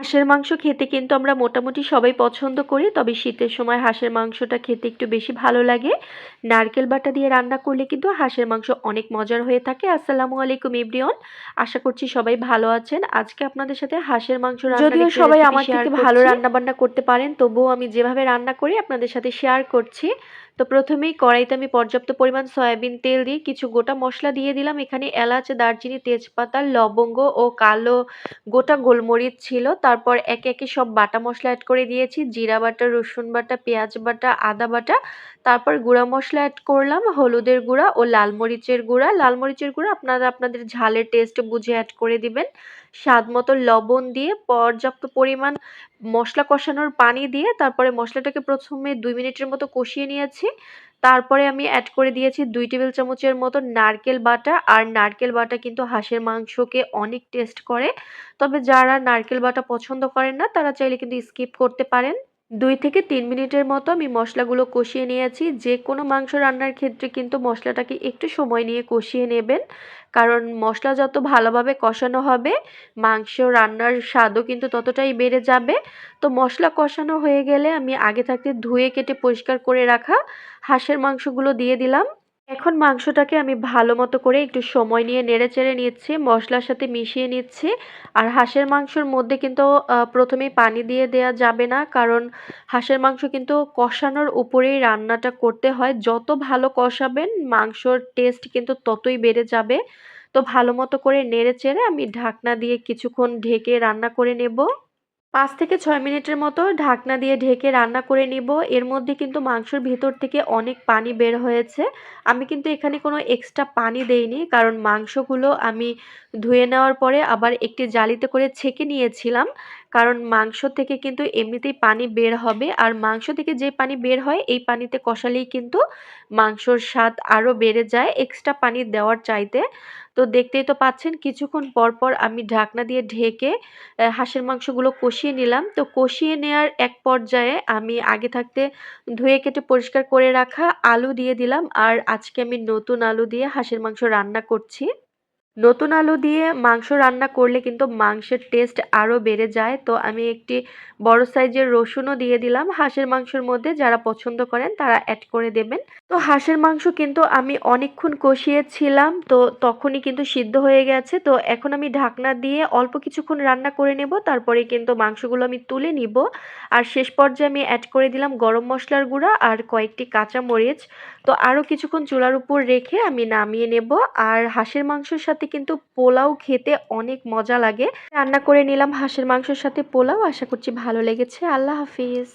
হাঁসের মাংস খেতে কিন্তু আমরা মোটামুটি সবাই পছন্দ করি। তবে শীতের সময় হাঁসের মাংসটা খেতে একটু বেশি ভালো লাগে। নারকেল বাটা দিয়ে রান্না করলে কিন্তু হাঁসের মাংস অনেক মজার হয়ে থাকে। আসসালামু আলাইকুম এভরিওয়ান। আশা করছি সবাই ভালো আছেন। আজকে আপনাদের সাথে হাঁসের মাংস রান্নার যদিও একটি সবাই রেসিপি আমার শেয়ার থেকে ভালো করছি। রান্নাবান্না করতে পারেন, তবুও আমি যেভাবে রান্না করি আপনাদের সাথে শেয়ার করছি। তো প্রথমেই কড়াইতে আমি পর্যাপ্ত পরিমাণ সয়াবিন তেল দিয়ে কিছু গোটা মসলা দিয়ে দিলাম। এখানে এলাচ, দারচিনি, তেজপাতা, লবঙ্গ ও কালো গোটা গোলমরিচ ছিল। তারপর একে একে সব বাটা মসলা অ্যাড করে দিয়েছি। জিরা বাটা, রসুন বাটা, পেঁয়াজ বাটা, আদা বাটা। তারপর গুঁড়া মসলা অ্যাড করলাম, হলুদের গুঁড়া ও লাল মরিচের গুঁড়া। লাল মরিচের গুঁড়া আপনারা আপনাদের ঝালের টেস্ট বুঝে অ্যাড করে দিবেন। স্বাদ মতো লবণ দিয়ে পর্যাপ্ত পরিমাণ মশলা কষানোর পানি দিয়ে তারপরে মশলাটাকে প্রথমে 2 মিনিটের মতো কষিয়ে নিয়েছি। তারপরে আমি অ্যাড করে দিয়েছি 2 টেবিল চামচের মতো নারকেল বাটা। আর নারকেল বাটা কিন্তু হাঁসের মাংসকে অনেক টেস্ট করে। তবে যারা নারকেল বাটা পছন্দ করেন না তারা চাইলে কিন্তু স্কিপ করতে পারেন। 2 থেকে 3 মিনিটের মতো আমি মশলাগুলো কষিয়ে নিয়েছি। যেকোনো মাংস রান্নার ক্ষেত্রে কিন্তু মশলাটাকে একটু সময় নিয়ে কষিয়ে নেবেন। কারণ মশলা যত ভালোভাবে কষানো হবে, মাংস রান্নার স্বাদও কিন্তু ততটাই বেড়ে যাবে। তো মশলা কষানো হয়ে গেলে আমি আগে থাকতে ধুয়ে কেটে পরিষ্কার করে রাখা হাঁসের মাংসগুলো দিয়ে দিলাম। এখন মাংসটাকে আমি ভালো মতো করে একটু সময় নিয়ে নেড়েচেড়ে নিচ্ছি, মশলার সাথে মিশিয়ে নিচ্ছি। আর হাঁসের মাংসর মধ্যে কিন্তু প্রথমেই পানি দিয়ে দেয়া যাবে না, কারণ হাঁসের মাংস কিন্তু কষানোর উপরেই রান্নাটা করতে হয়। যত ভালো কষাবেন মাংসর টেস্ট কিন্তু ততই বেড়ে যাবে। তো ভালো মতো করে নেড়েচেড়ে আমি ঢাকনা দিয়ে কিছুক্ষণ ঢেকে রান্না করে নেব। 5 থেকে 6 মিনিটের মতো ঢাকনা দিয়ে ঢেকে রান্না করে নিব। এর মধ্যে কিন্তু মাংসের ভিতর থেকে অনেক পানি বের হয়েছে। আমি কিন্তু এখানে কোনো এক্সট্রা পানি দেইনি, কারণ মাংসগুলো আমি ধুয়ে নেওয়ার পরে আবার একটি জালিতে করে ছেঁকে নিয়েছিলাম। কারণ মাংস থেকে কিন্তু এমনিতেই পানি বের হবে, আর মাংস থেকে যে পানি বের হয় এই পানিতে কষালেই কিন্তু মাংসর স্বাদ আরও বেড়ে যায় এক্সট্রা পানি দেওয়ার চাইতে। তো দেখতেই তো পাচ্ছেন কিছুক্ষণ পর পর আমি ঢাকনা দিয়ে ঢেকে হাঁসের মাংসগুলো কষিয়ে নিলাম। তো কষিয়ে নেওয়ার এক পর্যায়ে আমি আগে থাকতে ধুয়ে কেটে পরিষ্কার করে রাখা আলু দিয়ে দিলাম। আর আজকে আমি নতুন আলু দিয়ে হাঁসের মাংস রান্না করছি। নতুন আলু দিয়ে মাংস রান্না করলে কিন্তু মাংসের টেস্ট আরও বেড়ে যায়। তো আমি একটি বড় সাইজের রসুনও দিয়ে দিলাম হাঁসের মাংসের মধ্যে। যারা পছন্দ করেন তারা অ্যাড করে দেবেন। তো হাঁসের মাংস কিন্তু আমি অনেকক্ষণ কষিয়েছিলাম, তো তখনই কিন্তু সিদ্ধ হয়ে গেছে। তো এখন আমি ঢাকনা দিয়ে অল্প কিছুক্ষণ রান্না করে নেব, তারপরে কিন্তু মাংসগুলো আমি তুলে নিব। আর শেষ পর্যায়ে আমি অ্যাড করে দিলাম গরম মশলার গুঁড়া আর কয়েকটি কাঁচা মরিচ। তো আরও কিছুক্ষণ চুলার উপর রেখে আমি নামিয়ে নেব। আর হাঁসের মাংসের সাথে কিন্তু পোলাও খেতে অনেক মজা লাগে। রান্না করে নিলাম হাঁসের মাংসের সাথে পোলাও। আশা করছি ভালো লেগেছে। আল্লাহ হাফিজ।